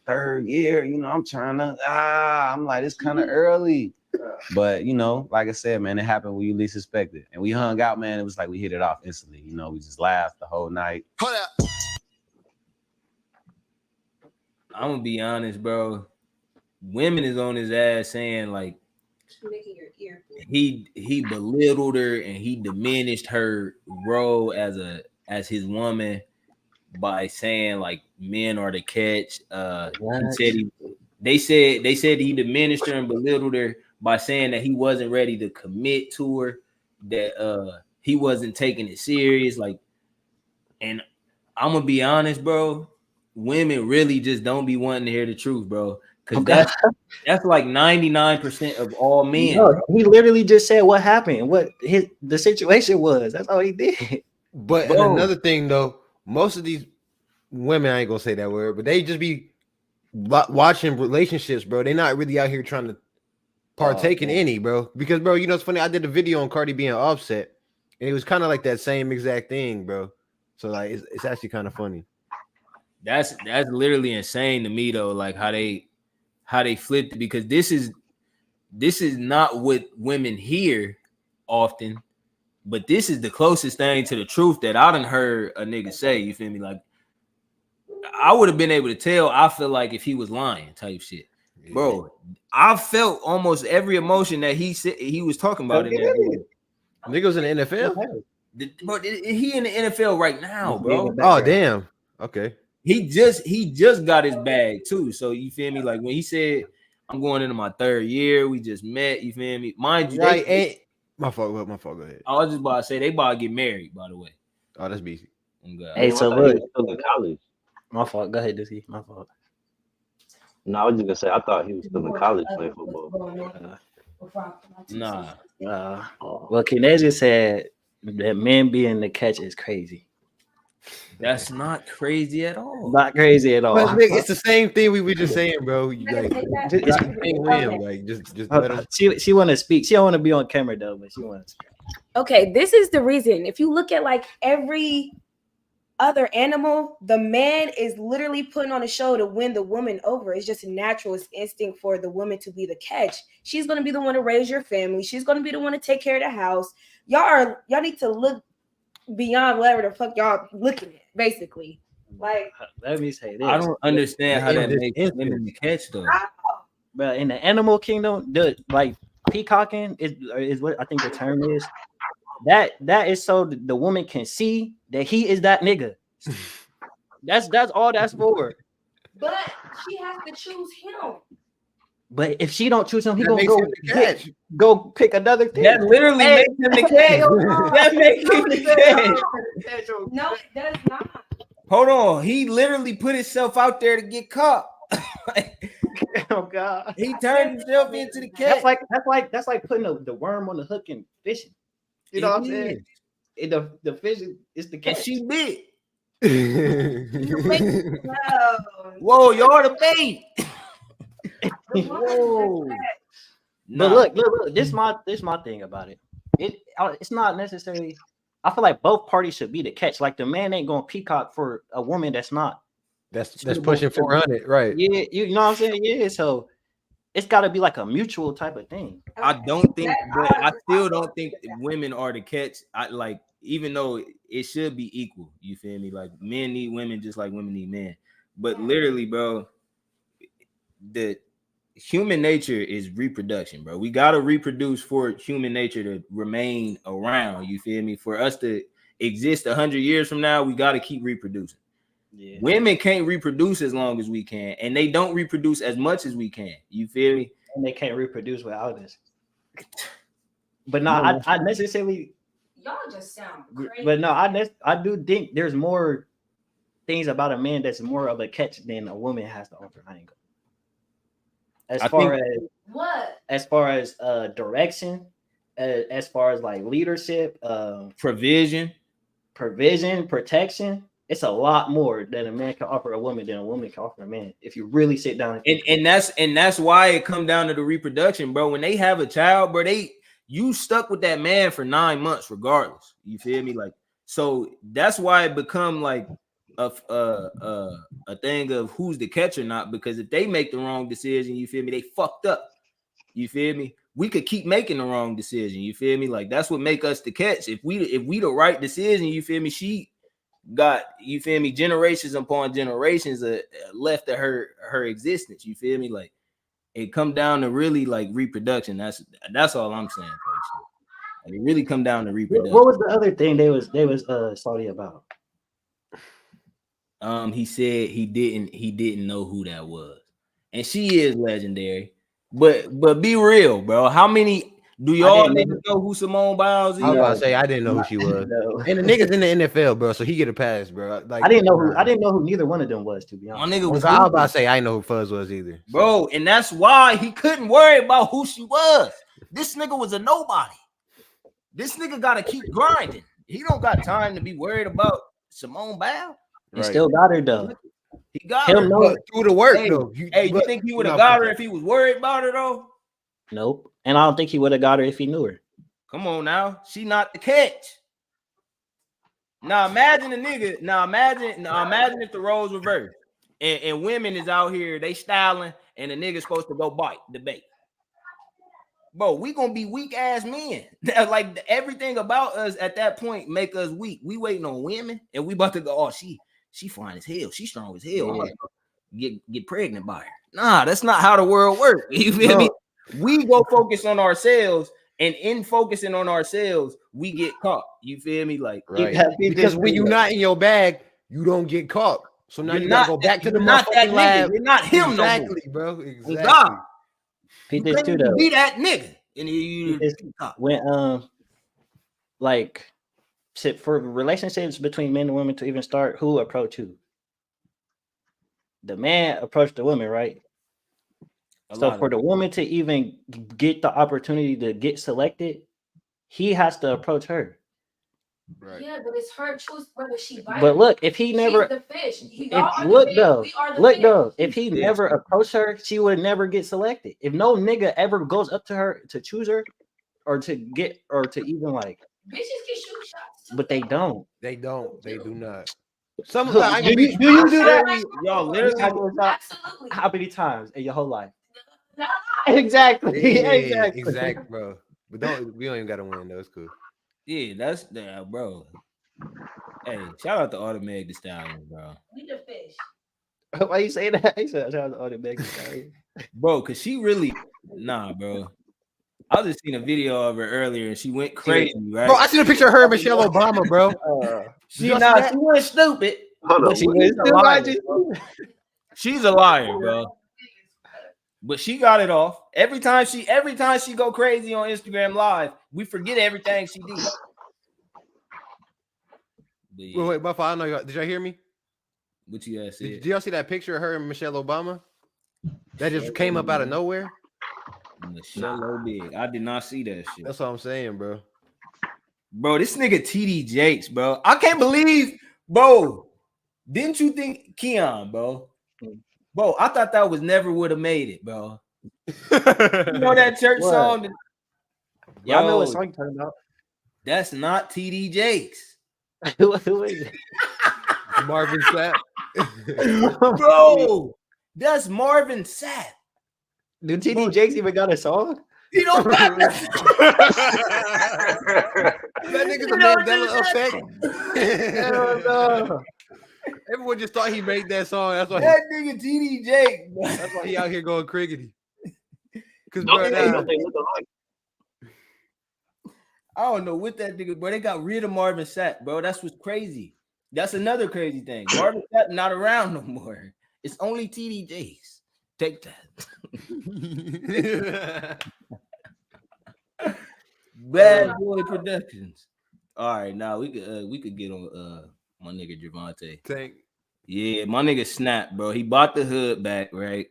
third year. You know, I'm trying to. I'm like, it's kind of early. But you know, like I said, man, it happened when you least expect it. And we hung out, man. It was like we hit it off instantly. You know, we just laughed the whole night. Hold up. I'm gonna be honest, bro. Women is on his ass saying like he belittled her and he diminished her role as his woman by saying like men are the catch. They said he diminished her and belittled her by saying that he wasn't ready to commit to her, that he wasn't taking it serious. Like, and I'm gonna be honest, bro. Women really just don't be wanting to hear the truth, bro. Because that's like 99% of all men. No, he literally just said what happened, what the situation was. That's all he did. But another thing though, most of these women, I ain't gonna say that word, but they just be watching relationships, bro. They're not really out here trying to partake in any, bro. Because, bro, you know, it's funny. I did a video on Cardi B and Offset, and it was kind of like that same exact thing, bro. So like, it's actually kind of funny. That's literally insane to me though, like how they flipped it, because this is not what women hear often, but this is the closest thing to the truth that I done heard a nigga say. You feel me? Like I would have been able to tell. I feel like if he was lying, type shit, bro. I felt almost every emotion that he said he was talking about in that video. Niggas in the NFL, but he in the NFL right now, bro. Oh damn. Okay. He just got his bag too. So you feel me? Like when he said, "I'm going into my third year," we just met. You feel me? Mind you, right? My fault. Go ahead. I was just about to say they about to get married. By the way. Oh, that's busy. Hey, so look, still in college. My fault. Go ahead, Dizzy. My fault. No, I was just gonna say I thought he was still in college playing football. Nah. Well, Kinesia said that men being the catch is crazy. That's not crazy at all. Not crazy at all. But it's the same thing we were just saying, bro. Like, just let her. She want to speak. She don't want to be on camera though, but she want to speak. Okay, this is the reason. If you look at like every other animal, the man is literally putting on a show to win the woman over. It's just a natural instinct for the woman to be the catch. She's going to be the one to raise your family. She's going to be the one to take care of the house. Y'all need to look beyond whatever the fuck y'all looking at, basically. Like, Let me say this. I don't understand how In that this makes instance. women the catch though. But in the animal kingdom, like peacocking is what I think the term is. That is so the woman can see that he is that nigga. That's all that's for. but she has to choose him. But if she don't choose him, he That gonna makes go him the catch. go pick another thing. That literally Hey, makes him the catch. That makes him the catch. No, it does not. Hold on, he literally put himself out there to get caught. Oh God, he turned himself into the catch. That's like putting the worm on the hook and fishing. You know what I'm saying? The fish is the catch. And she bit. No. Whoa, you're the bait. Whoa. But look, this my thing about it. It's not necessarily. I feel like both parties should be the catch. Like the man ain't gonna peacock for a woman that's not. That's pushing 400, right? Yeah, you know what I'm saying? Yeah, so it's got to be like a mutual type of thing. I don't think, but I still don't think women are the catch. I like, even though it should be equal. You feel me? Like men need women just like women need men. But literally, bro, the human nature is reproduction, bro. We gotta reproduce for human nature to remain around. You feel me? For us to exist 100 years from now, we gotta keep reproducing. Yeah. Women can't reproduce as long as we can, and they don't reproduce as much as we can. You feel me? And they can't reproduce without us. But no, I necessarily. Y'all just sound crazy. But no, I do think there's more things about a man that's more of a catch than a woman has to offer. I ain't gonna. As far as direction, as far as like leadership, provision, protection, it's a lot more that a man can offer a woman than a woman can offer a man. If you really sit down and that's why it come down to the reproduction, bro. When they have a child, bro, you stuck with that man for 9 months regardless. You feel me? Like, so that's why it become like a thing of who's the catch or not, because if they make the wrong decision, you feel me, they fucked up. You feel me? We could keep making the wrong decision. You feel me? Like that's what make us the catch. If we the right decision, you feel me, she got, you feel me, generations upon generations left of her existence. You feel me? Like it come down to really like reproduction. That's all I'm saying. Like, it really come down to reproduction. What was the other thing they was salty about? He said he didn't know who that was, and she is legendary. But be real, bro. How many do y'all niggas know who Simone Biles is? I was about to say I didn't know who she was. No. And the niggas in the NFL, bro, so he get a pass, bro. Like I didn't know who neither one of them was, to be honest. My nigga was I was about to say I didn't know who Fuzz was either, bro, and that's why he couldn't worry about who she was. This nigga was a nobody. This nigga gotta keep grinding. He don't got time to be worried about Simone Biles. He still got her though. He got her through the work though. You think he would have got her if he was worried about her though? Nope. And I don't think he would have got her if he knew her. Come on now, she not the catch. Now imagine a nigga. Now imagine if the roles reversed and women is out here, they styling, and the nigga's supposed to go bite the bait. Bro, we gonna be weak ass men. Like everything about us at that point make us weak. We waiting on women, and we about to go. Oh, she fine as hell. She strong as hell. Yeah. Get pregnant by her. Nah, that's not how the world works. You feel me? We go focus on ourselves, and in focusing on ourselves, we get caught. You feel me? Like because when you're not in your bag, you don't get caught. So now you gotta go back to the motherfucking lab. You're not him, exactly, no bro. Exactly. God. Pete this too though. Be that nigga, and you when like for relationships between men and women to even start, who approach who? The man approached the woman, right? So for the woman to even get the opportunity to get selected, he has to approach her. Right. Yeah, but it's her choice whether she bites. But look, if he never, she's the fish. If he never approached her, she would never get selected. If no nigga ever goes up to her to choose her, or to even like, bitches can shoot shots too. But they don't. They do not. Do you do that? Y'all literally absolutely. How many times in your whole life? Exactly. Yeah, exactly, bro. But we don't even gotta win though. It's cool. Yeah, that's that, bro. Hey, shout out to Automatic the Stallion, bro. We the fish. Why you say that? He said, "Shout out to all the Megan Stallion." Bro, cause she really bro. I just seen a video of her earlier and she went crazy, right? Bro, I seen a picture of her and Michelle Obama, bro. She went stupid. Hold on. But she was a liar, bro. She's a liar, bro. But she got it off. Every time she go crazy on Instagram Live, we forget everything she did. Wait, Buff, I don't know. Did y'all hear me? What you guys said? Did y'all see that picture of her and Michelle Obama? That just came up out of nowhere. Michelle Big. I did not see that shit. That's what I'm saying, bro. Bro, this nigga TD Jakes, bro. I can't believe, bro. Didn't you think Keon, bro? Bro, I thought that was never would have made it, bro. You know that church song? That, y'all know what song you're talking about? That's not TD Jakes. Who is it? Marvin Sapp. Bro, that's Marvin Sapp. Do TD Jakes even got a song? He don't got nothing. That nigga's a Mandela effect. Hell no. Everyone just thought he made that song. That's why that nigga TD Jake. That's why he out here going crickety. Because I don't know what that nigga, bro. They got rid of Marvin Sapp, bro. That's what's crazy. That's another crazy thing. Marvin Sapp not around no more. It's only TD Jakes. Take that. Bad Boy Productions. All right, now we could get on my nigga Javante. Yeah, my nigga Snap, bro. He bought the hood back, right?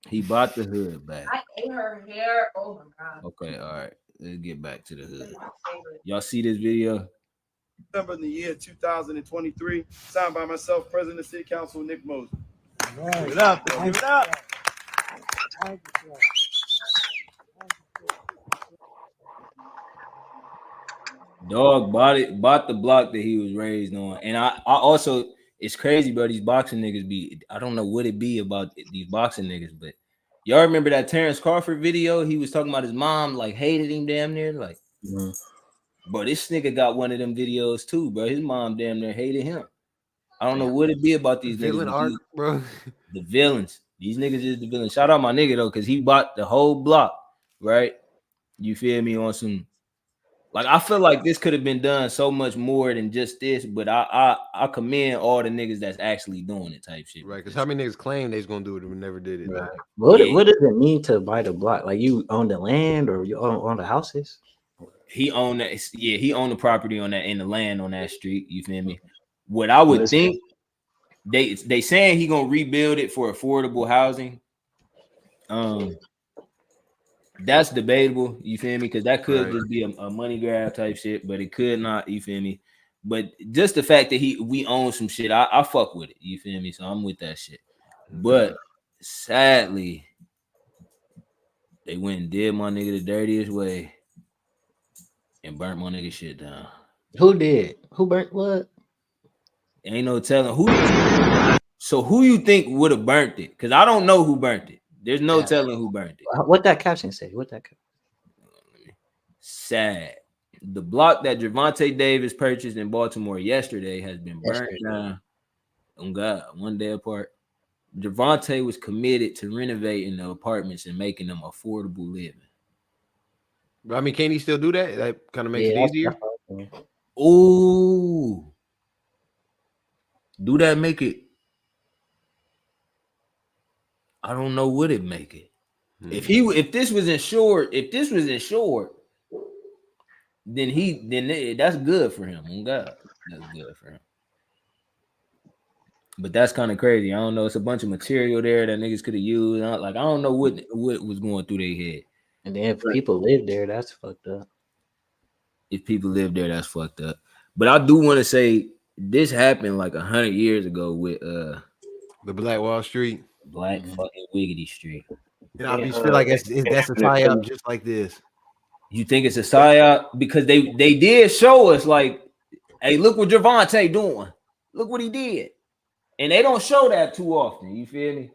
He bought the hood back. I ate her hair. Oh my god. Okay, all right. Let's get back to the hood. Y'all see this video? December in the year 2023, signed by myself, President of City Council Nick Mosey. Give it up. Give it up. Dog bought the block that he was raised on. And I also, it's crazy, bro. These boxing niggas be, I don't know what it be about these boxing niggas, but y'all remember that Terrence Crawford video? He was talking about his mom, like, hated him damn near. Like, bro, this nigga got one of them videos too, bro. His mom damn near hated him. I don't know what it be about these villain niggas. art, bro. The villains. These niggas is the villains. Shout out my nigga though, because he bought the whole block, right? You feel me? On some, like, I feel like this could have been done so much more than just this, but I commend all the niggas that's actually doing it type shit. Right, because how many niggas claim they's gonna do it and never did it? Right. What does it mean to buy the block? Like, you own the land or you own the houses? He owned that. Yeah, he owned the property on that, in the land on that street. You feel me? What I would think, they saying he gonna rebuild it for affordable housing. That's debatable. You feel me? Because that could just be a money grab type shit, but it could not. You feel me? But just the fact that we own some shit, I fuck with it. You feel me? So I'm with that shit. But sadly, they went and did my nigga the dirtiest way and burnt my nigga shit down. Who did? Who burnt what? Ain't no telling who. So who you think would have burnt it? Because I don't know who burnt it. There's no telling who burnt it. What that caption say? What that caption? Sad. The block that Javante Davis purchased in Baltimore yesterday has been burnt down. Oh God, one day apart. Javante was committed to renovating the apartments and making them affordable living. I mean, can he still do that? That kind of makes it easier. Ooh. Do that make it? I don't know, would it make it? If this was insured, then that's good for him. Oh God, that's good for him. But that's kind of crazy. I don't know. It's a bunch of material there that niggas could have used. I don't know what was going through their head. And then if people live there, that's fucked up. If people live there, that's fucked up. But I do want to say this happened like 100 years ago with the Black Wall Street. Black fucking Wiggity Street. I just feel like that's a tie-up just like this. You think it's a psyop? Because they did show us, like, hey, look what Javante doing. Look what he did. And they don't show that too often. You feel me?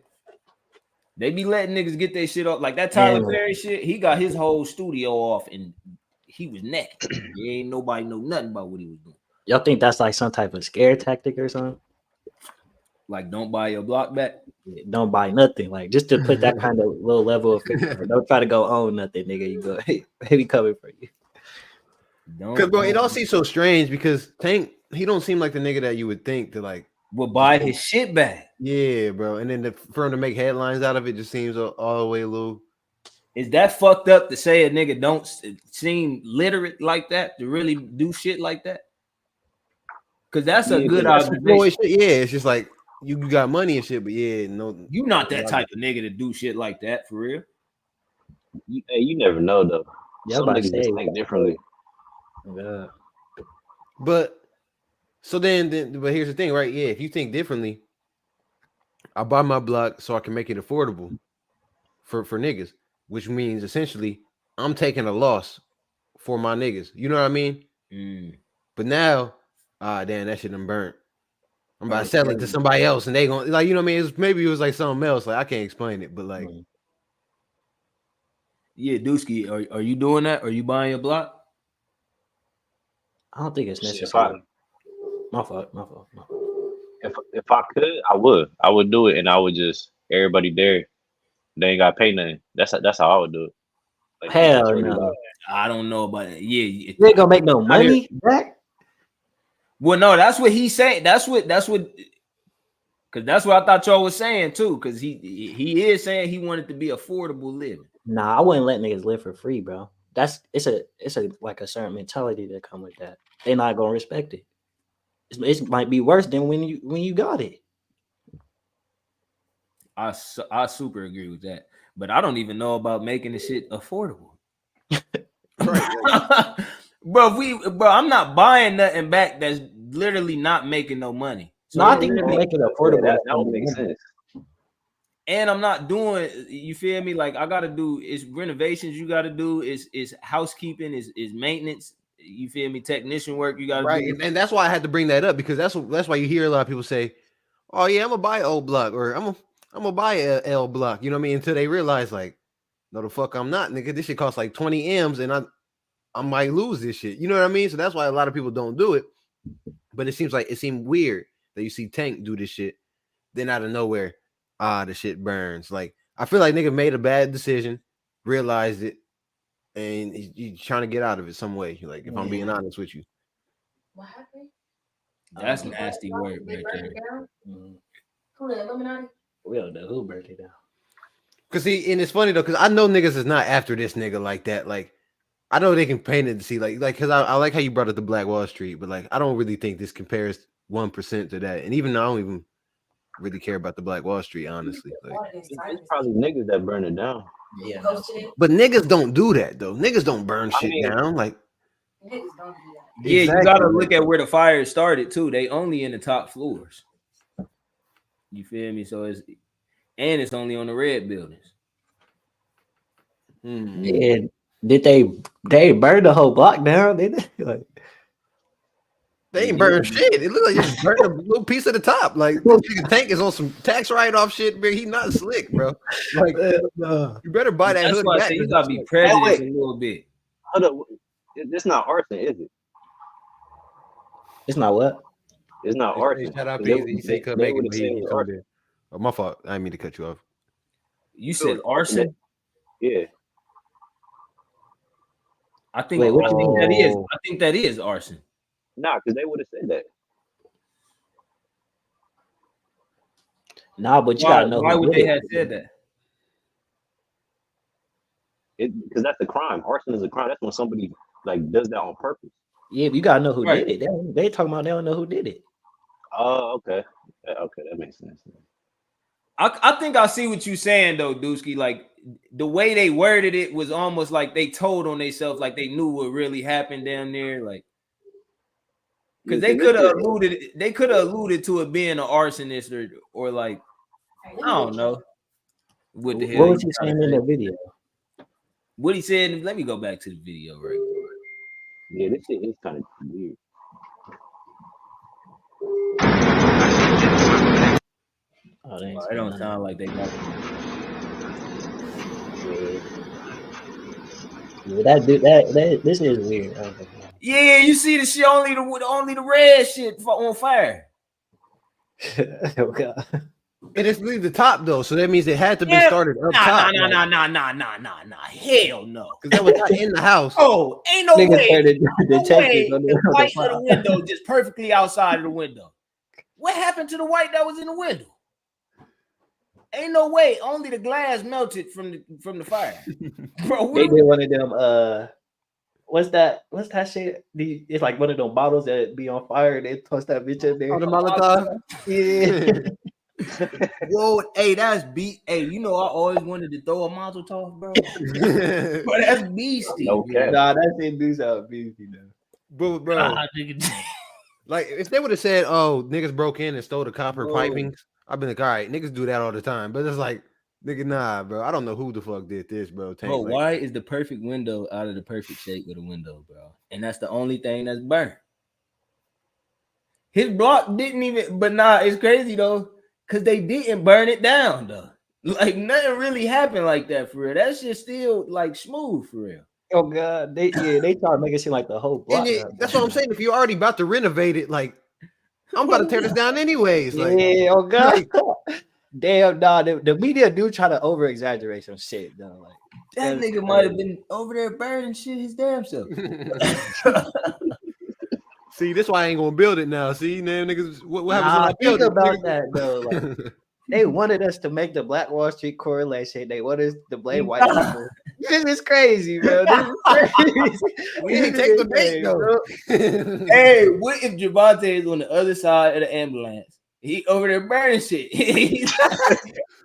They be letting niggas get their shit off. Like that Tyler Perry shit, he got his whole studio off and he was naked. Ain't nobody know nothing about what he was doing. Y'all think that's like some type of scare tactic or something? Like, don't buy your block back. Don't buy nothing, like just to put that kind of low level of fear. Don't try to go own nothing, nigga. You go, hey, we coming for you. Because bro, it all seems so strange because Tank, he don't seem like the nigga that you would think to like would buy his shit back. Yeah, bro. And then for him to make headlines out of it just seems all the way a little. Is that fucked up to say a nigga don't seem literate like that to really do shit like that? Because that's a good observation. Yeah, it's just like you got money and shit, but yeah, no, you not that type of nigga to do shit like that for real. You never know though. Yeah, some niggas just think differently. Yeah. But so then, but here's the thing, right? Yeah, if you think differently, I buy my block so I can make it affordable for niggas, which means essentially I'm taking a loss for my niggas. You know what I mean? But now, damn, that shit done burnt. I'm about to sell it to somebody else, and they gonna like, you know what I mean? Maybe it was like something else. Like I can't explain it, but like, yeah, Dusky, are you doing that? Are you buying your block? I don't think it's necessary. My fault. If I could, I would do it, and I would just everybody there. They ain't gotta pay nothing. That's how I would do it. Like, hell no. I don't know about it. Yeah, you ain't gonna make no money back. Well, no, that's what he's saying. That's what because that's what I thought y'all was saying too. Because he is saying he wanted to be affordable living. Nah, I wouldn't let niggas live for free, bro. It's a like a certain mentality that come with that. They not gonna respect it. It might be worse than when you got it. I super agree with that, but I don't even know about making the shit affordable. Bro, I'm not buying nothing back that's literally not making no money. So no, I think you make it affordable. That would make sense. And I'm not doing, you feel me? Like I gotta do is renovations. You gotta do is housekeeping, is maintenance. You feel me? Technician work. You gotta do. And that's why I had to bring that up because that's why you hear a lot of people say, "Oh yeah, I'm gonna buy an old block," or "I'm gonna buy a L block." You know what I mean? Until they realize, like, no, the fuck, I'm not, nigga. This shit costs like 20 M's, and I might lose this shit. You know what I mean? So that's why a lot of people don't do it. But it seemed weird that you see Tank do this shit, then out of nowhere, the shit burns. Like I feel like nigga made a bad decision, realized it, and he's trying to get out of it some way. Like if I'm being honest with you. What happened? That's nasty work right there. Who the Illuminati? We don't know who burned it down. Cause and it's funny though, cause I know niggas is not after this nigga like that. Like I know they can paint it to see like cause I like how you brought up the Black Wall Street, but like I don't really think this compares 1% to that. And even though I don't even really care about the Black Wall Street, honestly. Like, it's probably niggas that burn it down. Yeah. But niggas don't do that though. Niggas don't burn shit down. Like Niggas don't do that. Yeah, you gotta look at where the fire started too. They only in the top floors. You feel me? So it's only on the red buildings. Yeah. Did they burn the whole block down? Did they? Like, they ain't burning shit. It looked like you just burned a little piece of the top. Like this nigga Tank is on some tax write-off shit, bro. He not slick, bro. Like you better buy that That's hood why I back. say you gotta be prejudiced a little bit. Hold up. It's not arson, is it? it's not what? It's not arson. Shout out They- Peasy. He said they- he couldn't they make it, would've but said he it's come arson. in. Oh, my fault. I didn't mean to cut you off. You said arson? Yeah. I think Wait, what you think mean? that is. I think that is arson. Nah, because they would have said that. Nah, but you Why, gotta know why who would did they it. have said that? Because that's a crime. Arson is a crime. That's when somebody like does that on purpose. Yeah, but you gotta know who Right. did it. They talking about they don't know who did it. Oh, okay. Okay, that makes sense. I think I see what you're saying though, Dusky. Like the way they worded it was almost like they told on themselves, like they knew what really happened down there. Like because they could have alluded to it being an arsonist or like I don't know what the hell. What was he saying in the video? What he said. Let me go back to the video right quick. Yeah, this shit is kind of weird. Oh, they ain't It saying don't nothing. sound like they got it. Yeah, that dude, that this is weird. Yeah, you see the shit only the red shit on fire. Oh God. And it's really the top though, so that means it had to be Yeah. started up top. Nah. Hell no. Because that was not in the house. Oh, ain't no Niggas way. started No detectives way. on The white of the fire. window just perfectly outside of the window. What happened to the white that was in the window? Ain't no way. Only the glass melted from the fire. Bro, They did one of them. What's that shit? It's like one of them bottles that be on fire. And they toss that bitch in there. Oh, the Molotov? Yeah. Whoa, hey, that's beat. Hey, you know I always wanted to throw a Molotov, bro. But that's beastie. Okay. Nah, that shit do sound beastie though. But bro, Nah, nigga. like if they would have said, "Oh, niggas broke in and stole the copper Bro. pipings," I'd been like, "All right, niggas do that all the time." But it's like, nigga, nah, bro. I don't know who the fuck did this, bro. Tank, Bro, like, why is the perfect window out of the perfect shape of the window, bro? And that's the only thing that's burnt. His block didn't even, but nah, it's crazy though, because they didn't burn it down though. Like nothing really happened like that for real. That shit still like smooth for real. Oh God, they try to make it seem like the whole block. that's what I'm saying. If you're already about to renovate it, like I'm about to tear this down anyways. Like, Yeah, oh God. like, Damn, nah, the media do try to over exaggerate some shit though. Like That that's nigga might have been over there burning shit his damn self. see, this why I ain't gonna build it now. See, man, niggas, what happens Nah, when I build think it? about nigga? that though. Like they wanted us to make the Black Wall Street correlation. They wanted us to blame white people. This is crazy, bro. This is crazy. We didn't take the bait though. Hey, what if Javante is on the other side of the ambulance? He over there burning shit.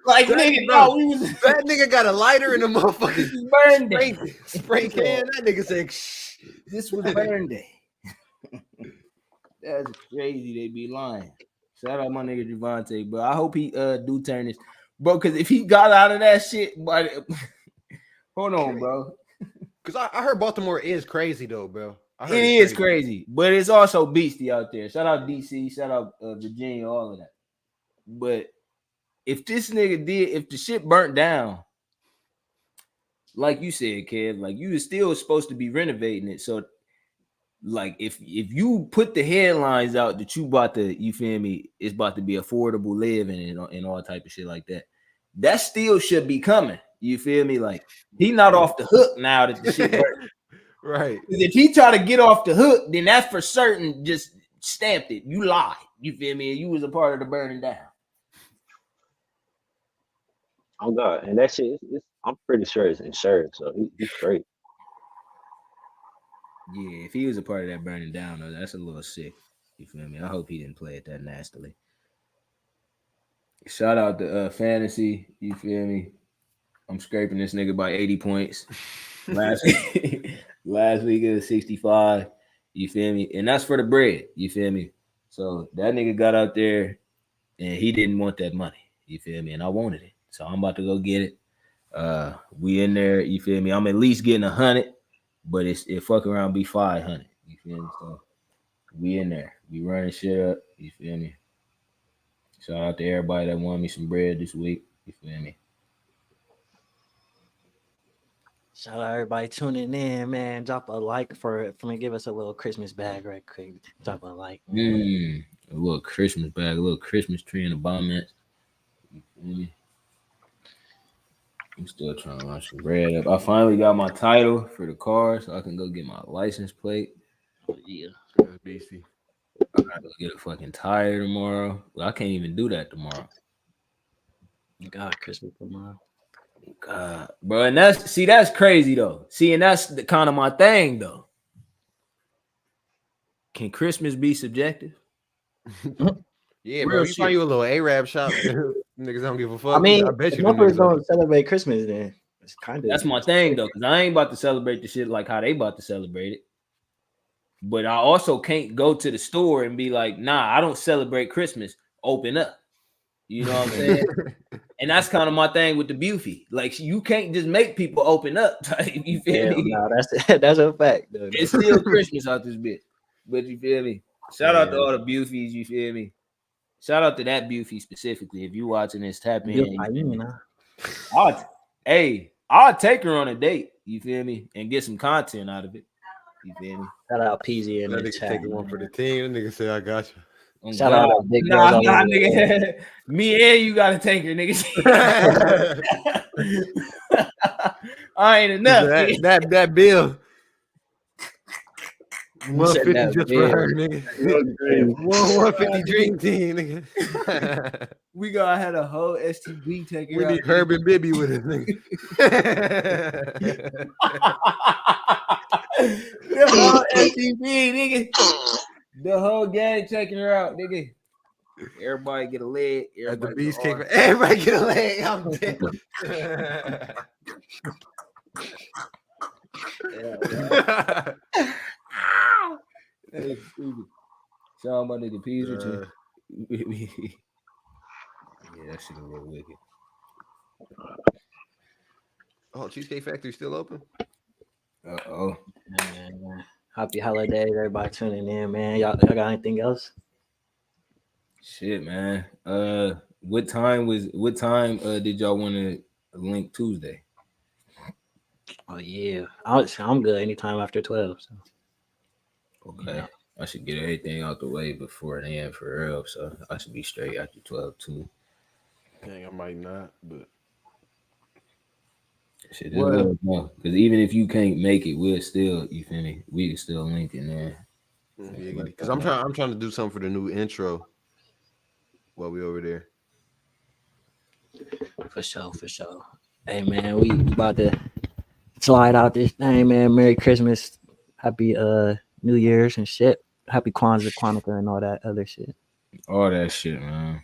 Like That nigga, bro, no, we was that nigga got a lighter in the motherfucking burn day. spray can. That nigga said, "Shh." This was burn day. That's crazy. They be lying. Shout out my nigga Javante, bro. I hope he do turn this, bro. Because if he got out of that shit, but hold on, bro. Because I heard Baltimore is crazy though, bro. I heard It it's is crazy, but it's also beastie out there. Shout out DC, shout out Virginia, all of that. But if this nigga if the shit burnt down, like you said, Kev, like you was still supposed to be renovating it. So, like if you put the headlines out that you about to, you feel me, it's about to be affordable living and all type of shit like that, that still should be coming. You feel me? Like he not off the hook now that the shit burnt. right. If he try to get off the hook, then that's for certain. Just stamped it. You lied. You feel me? You was a part of the burning down. Oh God, and that shit, I'm pretty sure it's insured, so he's straight. Yeah, if he was a part of that burning down, though, that's a little sick. You feel me? I hope he didn't play it that nastily. Shout out to Fantasy. You feel me? I'm scraping this nigga by 80 points. Last week it was 65. You feel me? And that's for the bread. You feel me? So that nigga got out there and he didn't want that money. You feel me? And I wanted it. So I'm about to go get it. We in there, you feel me? I'm at least getting 100, but it fuck around be 500. You feel me? So we in there. We running shit up. You feel me? Shout out to everybody that won me some bread this week. You feel me? Shout out everybody tuning in, man. Drop a like for me. Give us a little Christmas bag right quick. Drop a like. A little Christmas bag, a little Christmas tree in the bomb. You feel me? I'm still trying to launch some bread up. I finally got my title for the car, so I can go get my license plate. Yeah. Beastie. I gotta go get a fucking tire tomorrow. Well, I can't even do that tomorrow. God, Christmas tomorrow. God, bro, and that's crazy though. See, and that's the kind of my thing though. Can Christmas be subjective? Yeah, Real bro. You shit. find you a little Arab shop. Niggas don't give a fuck. I mean, I bet if you them motherfuckers niggas don't celebrate Christmas, then it's kind of That's my thing though, because I ain't about to celebrate the shit like how they about to celebrate it. But I also can't go to the store and be like, nah, I don't celebrate Christmas. Open up. You know what I'm saying? And that's kind of my thing with the Bufy. Like, you can't just make people open up. You feel me? No, that's a fact, dude. It's still Christmas out this bitch. But you feel me? Shout out to all the Bufys, you feel me? Shout out to that Bufy specifically. If you watching this, tap in. I'll take her on a date, you feel me? And get some content out of it. You feel me? Shout out PZ in That the nigga chat. taking one for the team. That nigga say, I got you. Oh, Shout out God. to Big Nah, Girl. nigga. Me and you got a tanker, nigga. I ain't enough. nigga. That bill. You said 150 that just bill. for her, nigga. 150 dream team, nigga. We gotta have a whole STB taker. We out need here. Herb and Bibby with us, nigga. The whole STB, nigga. The whole gang checking her out, nigga. Everybody get a leg. At the Everybody beast get cake. an arm. Everybody get a leg. I'm dead. Hey, stupid. Shout out my nigga Peas too. Yeah, that shit a little wicked. Oh, Cheesecake Factory still open? Uh-oh. Happy holidays, everybody tuning in, man. Y'all got anything else? Shit, man. What time did y'all want to link Tuesday? Oh yeah, I'm good anytime after 12. So. Okay. I should get everything out the way before then for real. So I should be straight after 12 too. Dang, I might not, but Shit, just let us know. Because even if you can't make it, we'll still, you feel me? We can still link in there. because I'm trying to do something for the new intro while we over there. For sure. Hey man, we about to slide out this thing, man. Merry Christmas, Happy New Year's and shit. Happy Kwanzaa, Kwanzaa, and all that other shit. All that shit, man.